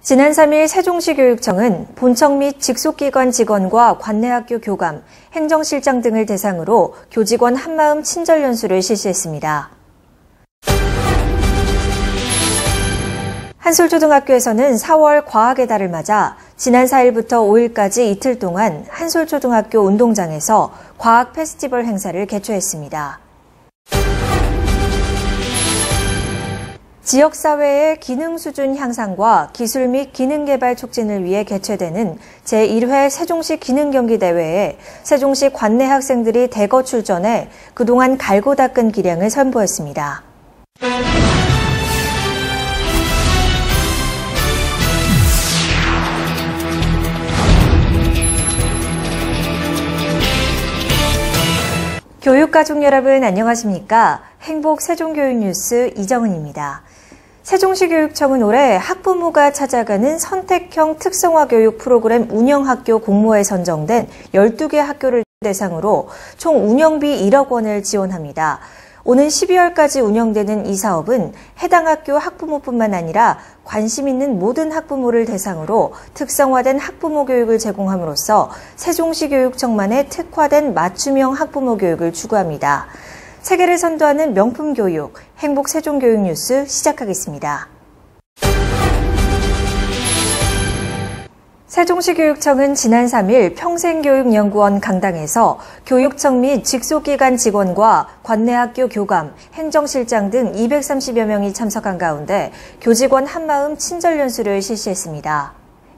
지난 3일 세종시 교육청은 본청 및 직속기관 직원과 관내학교 교감, 행정실장 등을 대상으로 교직원 한마음 친절연수를 실시했습니다. 한솔초등학교에서는 4월 과학의 달을 맞아 지난 4일부터 5일까지 이틀 동안 한솔초등학교 운동장에서 과학 페스티벌 행사를 개최했습니다. 지역사회의 기능 수준 향상과 기술 및 기능 개발 촉진을 위해 개최되는 제1회 세종시 기능경기대회에 세종시 관내 학생들이 대거 출전해 그동안 갈고 닦은 기량을 선보였습니다. 교육가족 여러분 안녕하십니까? 행복 세종교육뉴스 이정은입니다. 세종시 교육청은 올해 학부모가 찾아가는 선택형 특성화 교육 프로그램 운영학교 공모에 선정된 12개 학교를 대상으로 총 운영비 1억 원을 지원합니다. 오는 12월까지 운영되는 이 사업은 해당 학교 학부모뿐만 아니라 관심 있는 모든 학부모를 대상으로 특성화된 학부모 교육을 제공함으로써 세종시 교육청만의 특화된 맞춤형 학부모 교육을 추구합니다. 세계를 선도하는 명품 교육, 행복 세종교육 뉴스 시작하겠습니다. 세종시 교육청은 지난 3일 평생교육연구원 강당에서 교육청 및 직속기관 직원과 관내학교 교감, 행정실장 등 230여 명이 참석한 가운데 교직원 한마음 친절연수를 실시했습니다.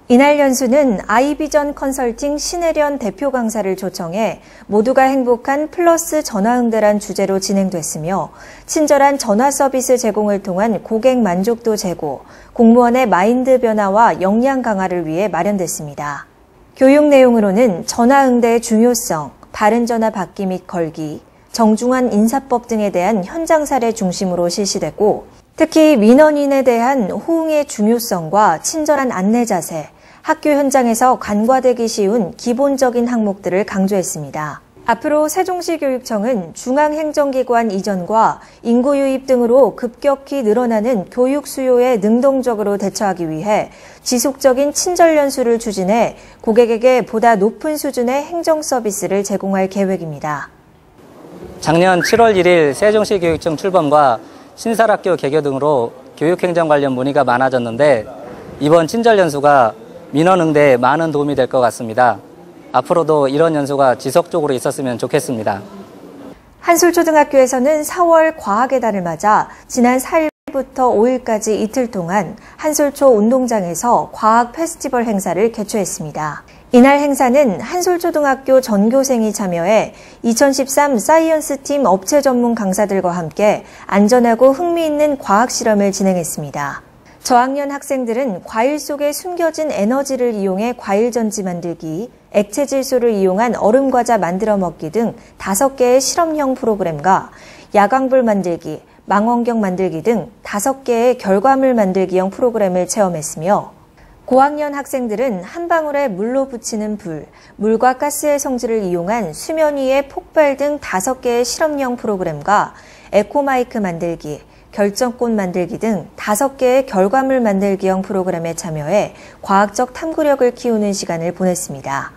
이날 연수는 아이비전 컨설팅 신혜련 대표 강사를 초청해 모두가 행복한 플러스 전화응대란 주제로 진행됐으며 친절한 전화 서비스 제공을 통한 고객 만족도 제고, 공무원의 마인드 변화와 역량 강화를 위해 마련됐습니다. 교육 내용으로는 전화응대의 중요성, 바른 전화 받기 및 걸기, 정중한 인사법 등에 대한 현장 사례 중심으로 실시됐고 특히 민원인에 대한 호응의 중요성과 친절한 안내 자세, 학교 현장에서 간과되기 쉬운 기본적인 항목들을 강조했습니다. 앞으로 세종시 교육청은 중앙행정기관 이전과 인구 유입 등으로 급격히 늘어나는 교육 수요에 능동적으로 대처하기 위해 지속적인 친절연수를 추진해 고객에게 보다 높은 수준의 행정 서비스를 제공할 계획입니다. 작년 7월 1일 세종시 교육청 출범과 신설학교 개교 등으로 교육행정 관련 문의가 많아졌는데 이번 친절연수가 민원 응대에 많은 도움이 될 것 같습니다. 앞으로도 이런 연수가 지속적으로 있었으면 좋겠습니다. 한솔초등학교에서는 4월 과학의 달을 맞아 지난 4일부터 5일까지 이틀 동안 한솔초 운동장에서 과학 페스티벌 행사를 개최했습니다. 이날 행사는 한솔초등학교 전교생이 참여해 2013 사이언스 팀 업체 전문 강사들과 함께 안전하고 흥미있는 과학 실험을 진행했습니다. 저학년 학생들은 과일 속에 숨겨진 에너지를 이용해 과일 전지 만들기, 액체 질소를 이용한 얼음 과자 만들어 먹기 등 5개의 실험형 프로그램과 야광불 만들기, 망원경 만들기 등 5개의 결과물 만들기형 프로그램을 체험했으며 고학년 학생들은 한 방울에 물로 붙이는 불, 물과 가스의 성질을 이용한 수면 위의 폭발 등 5개의 실험형 프로그램과 에코마이크 만들기, 결정꽃 만들기 등 5개의 결과물 만들기형 프로그램에 참여해 과학적 탐구력을 키우는 시간을 보냈습니다.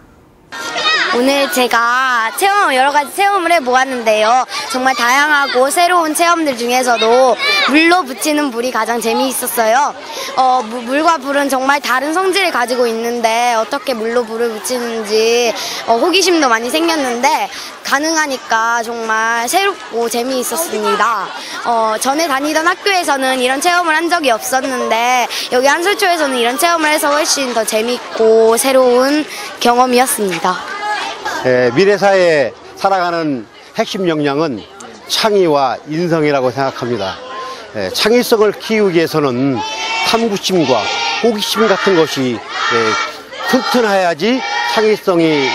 오늘 제가 여러 가지 체험을 해보았는데요. 정말 다양하고 새로운 체험들 중에서도 물로 붙이는 불이 가장 재미있었어요. 물과 불은 정말 다른 성질을 가지고 있는데 어떻게 물로 불을 붙이는지 호기심도 많이 생겼는데 가능하니까 정말 새롭고 재미있었습니다. 전에 다니던 학교에서는 이런 체험을 한 적이 없었는데 여기 한솔초에서는 이런 체험을 해서 훨씬 더 재미있고 새로운 경험이었습니다. 미래 사회에 살아가는 핵심 역량은 창의와 인성이라고 생각합니다. 창의성을 키우기 위해서는 탐구심과 호기심 같은 것이 튼튼해야지 창의성이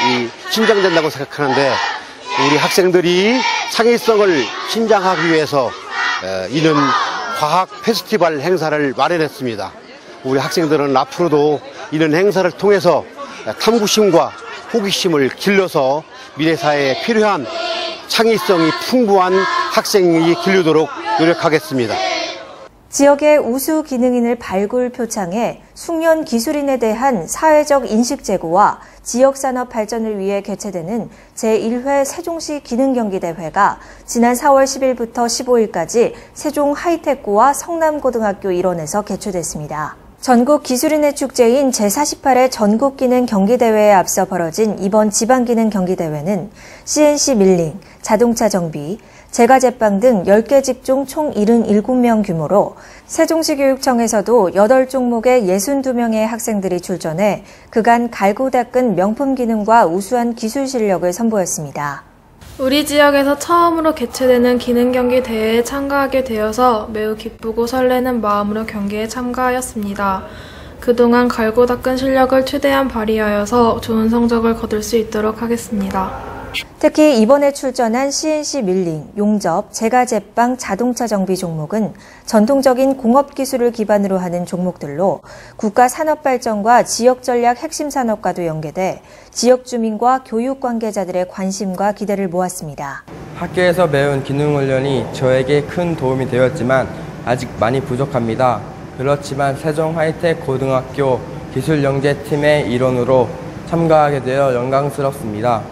신장된다고 생각하는데 우리 학생들이 창의성을 신장하기 위해서 이런 과학 페스티벌 행사를 마련했습니다. 우리 학생들은 앞으로도 이런 행사를 통해서 탐구심과 호기심을 길러서 미래사회에 필요한 창의성이 풍부한 학생이 기르도록 노력하겠습니다. 지역의 우수 기능인을 발굴 표창해 숙련 기술인에 대한 사회적 인식 제고와 지역산업 발전을 위해 개최되는 제1회 세종시 기능경기대회가 지난 4월 10일부터 15일까지 세종 하이테크와 성남고등학교 일원에서 개최됐습니다. 전국 기술인의 축제인 제48회 전국기능경기대회에 앞서 벌어진 이번 지방기능경기대회는 CNC 밀링, 자동차 정비, 제과제빵 등 10개 직종 총 77명 규모로 세종시 교육청에서도 8종목의 62명의 학생들이 출전해 그간 갈고 닦은 명품 기능과 우수한 기술 실력을 선보였습니다. 우리 지역에서 처음으로 개최되는 기능경기 대회에 참가하게 되어서 매우 기쁘고 설레는 마음으로 경기에 참가하였습니다. 그동안 갈고 닦은 실력을 최대한 발휘하여서 좋은 성적을 거둘 수 있도록 하겠습니다. 특히 이번에 출전한 CNC 밀링, 용접, 제과제빵, 자동차 정비 종목은 전통적인 공업기술을 기반으로 하는 종목들로 국가 산업발전과 지역전략 핵심 산업과도 연계돼 지역 주민과 교육 관계자들의 관심과 기대를 모았습니다. 학교에서 배운 기능훈련이 저에게 큰 도움이 되었지만 아직 많이 부족합니다. 그렇지만 세종 하이텍 고등학교 기술영재팀의 일원으로 참가하게 되어 영광스럽습니다.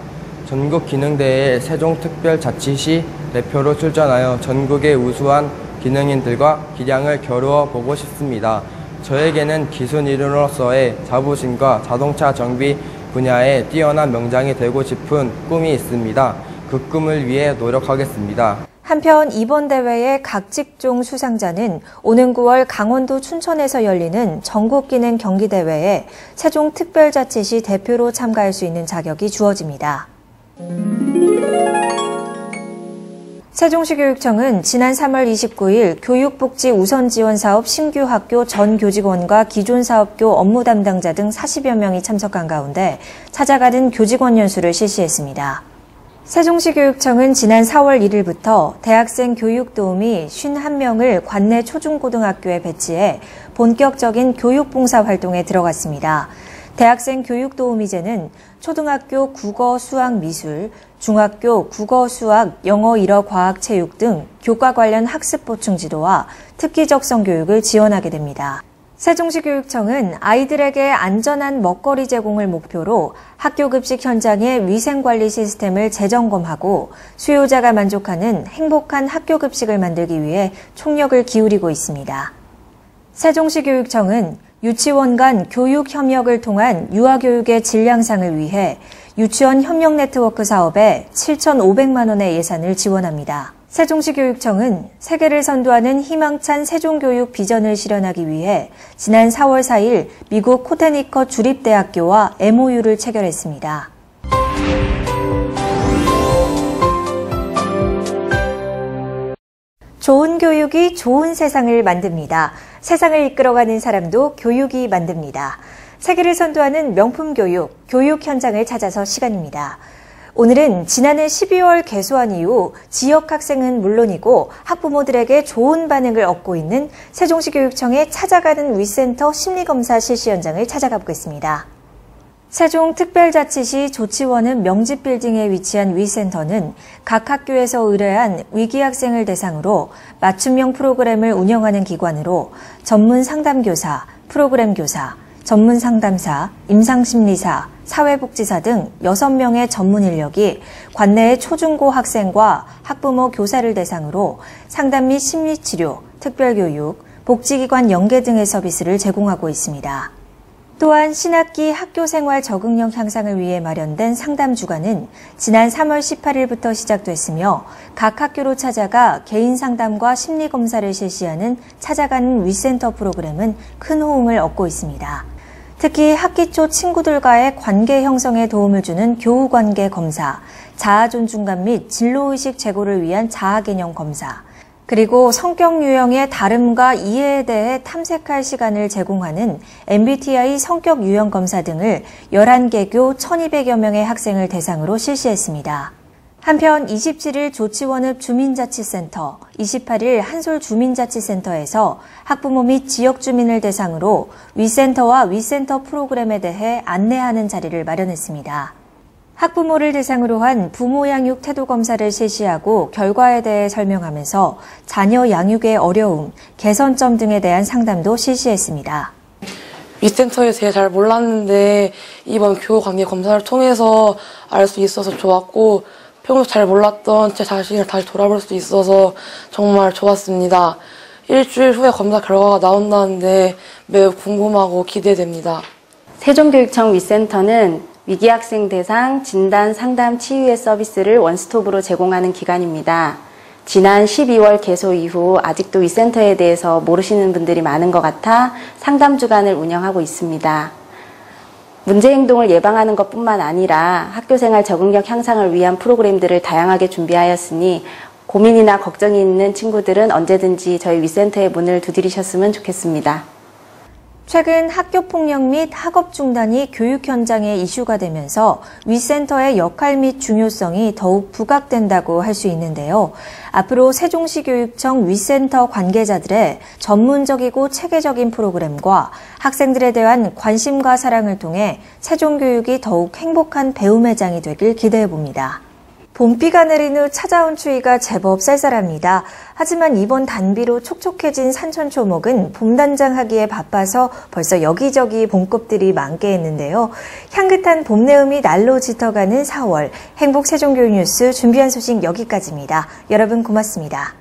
전국기능대회에 세종특별자치시 대표로 출전하여 전국의 우수한 기능인들과 기량을 겨루어 보고 싶습니다. 저에게는 기술인으로서의 자부심과 자동차 정비 분야에 뛰어난 명장이 되고 싶은 꿈이 있습니다. 그 꿈을 위해 노력하겠습니다. 한편 이번 대회의 각 직종 수상자는 오는 9월 강원도 춘천에서 열리는 전국기능경기대회에 세종특별자치시 대표로 참가할 수 있는 자격이 주어집니다. 세종시 교육청은 지난 3월 29일 교육복지 우선지원사업 신규 학교 전 교직원과 기존 사업교 업무 담당자 등 40여 명이 참석한 가운데 찾아가는 교직원 연수를 실시했습니다. 세종시 교육청은 지난 4월 1일부터 대학생 교육 도우미 51명을 관내 초중고등학교에 배치해 본격적인 교육봉사 활동에 들어갔습니다. 대학생 교육 도우미제는 초등학교 국어, 수학, 미술, 중학교 국어, 수학, 영어, 일어, 과학, 체육 등 교과 관련 학습 보충 지도와 특기 적성 교육을 지원하게 됩니다. 세종시 교육청은 아이들에게 안전한 먹거리 제공을 목표로 학교 급식 현장의 위생관리 시스템을 재점검하고 수요자가 만족하는 행복한 학교 급식을 만들기 위해 총력을 기울이고 있습니다. 세종시 교육청은 유치원 간 교육 협력을 통한 유아교육의 질량상을 위해 유치원 협력 네트워크 사업에 7,500만 원의 예산을 지원합니다. 세종시 교육청은 세계를 선도하는 희망찬 세종교육 비전을 실현하기 위해 지난 4월 4일 미국 코테니컷 주립대학교와 MOU를 체결했습니다. 좋은 교육이 좋은 세상을 만듭니다. 세상을 이끌어가는 사람도 교육이 만듭니다. 세계를 선도하는 명품 교육, 교육 현장을 찾아서 시간입니다. 오늘은 지난해 12월 개소한 이후 지역 학생은 물론이고 학부모들에게 좋은 반응을 얻고 있는 세종시 교육청의 찾아가는 위센터 심리검사 실시 현장을 찾아가 보겠습니다. 세종특별자치시 조치원읍 명지빌딩에 위치한 위센터는 각 학교에서 의뢰한 위기 학생을 대상으로 맞춤형 프로그램을 운영하는 기관으로 전문 상담교사, 프로그램 교사, 전문 상담사, 임상심리사, 사회복지사 등 6명의 전문 인력이 관내의 초중고 학생과 학부모 교사를 대상으로 상담 및 심리치료, 특별교육, 복지기관 연계 등의 서비스를 제공하고 있습니다. 또한 신학기 학교생활 적응력 향상을 위해 마련된 상담주간은 지난 3월 18일부터 시작됐으며 각 학교로 찾아가 개인 상담과 심리검사를 실시하는 찾아가는 위센터 프로그램은 큰 호응을 얻고 있습니다. 특히 학기 초 친구들과의 관계 형성에 도움을 주는 교우관계 검사, 자아존중감 및 진로의식 제고를 위한 자아개념 검사, 그리고 성격 유형의 다름과 이해에 대해 탐색할 시간을 제공하는 MBTI 성격 유형 검사 등을 11개교 1,200여 명의 학생을 대상으로 실시했습니다. 한편 27일 조치원읍 주민자치센터, 28일 한솔 주민자치센터에서 학부모 및 지역 주민을 대상으로 위센터와 위센터 프로그램에 대해 안내하는 자리를 마련했습니다. 학부모를 대상으로 한 부모 양육 태도 검사를 실시하고 결과에 대해 설명하면서 자녀 양육의 어려움, 개선점 등에 대한 상담도 실시했습니다. 위센터에 대해 잘 몰랐는데 이번 교우관계 검사를 통해서 알 수 있어서 좋았고, 평소 잘 몰랐던 제 자신을 다시 돌아볼 수 있어서 정말 좋았습니다. 일주일 후에 검사 결과가 나온다는데 매우 궁금하고 기대됩니다. 세종교육청 위센터는 위기 학생 대상 진단, 상담, 치유의 서비스를 원스톱으로 제공하는 기관입니다. 지난 12월 개소 이후 아직도 위센터에 대해서 모르시는 분들이 많은 것 같아 상담 주간을 운영하고 있습니다. 문제 행동을 예방하는 것뿐만 아니라 학교생활 적응력 향상을 위한 프로그램들을 다양하게 준비하였으니 고민이나 걱정이 있는 친구들은 언제든지 저희 위센터의 문을 두드리셨으면 좋겠습니다. 최근 학교폭력 및 학업 중단이 교육 현장에 이슈가 되면서 위센터의 역할 및 중요성이 더욱 부각된다고 할 수 있는데요. 앞으로 세종시 교육청 위센터 관계자들의 전문적이고 체계적인 프로그램과 학생들에 대한 관심과 사랑을 통해 세종교육이 더욱 행복한 배움의 장이 되길 기대해 봅니다. 봄비가 내린 후 찾아온 추위가 제법 쌀쌀합니다. 하지만 이번 단비로 촉촉해진 산천초목은 봄단장하기에 바빠서 벌써 여기저기 봄꽃들이 만개했는데요. 향긋한 봄 내음이 날로 짙어가는 4월, 행복 세종교육 뉴스 준비한 소식 여기까지입니다. 여러분 고맙습니다.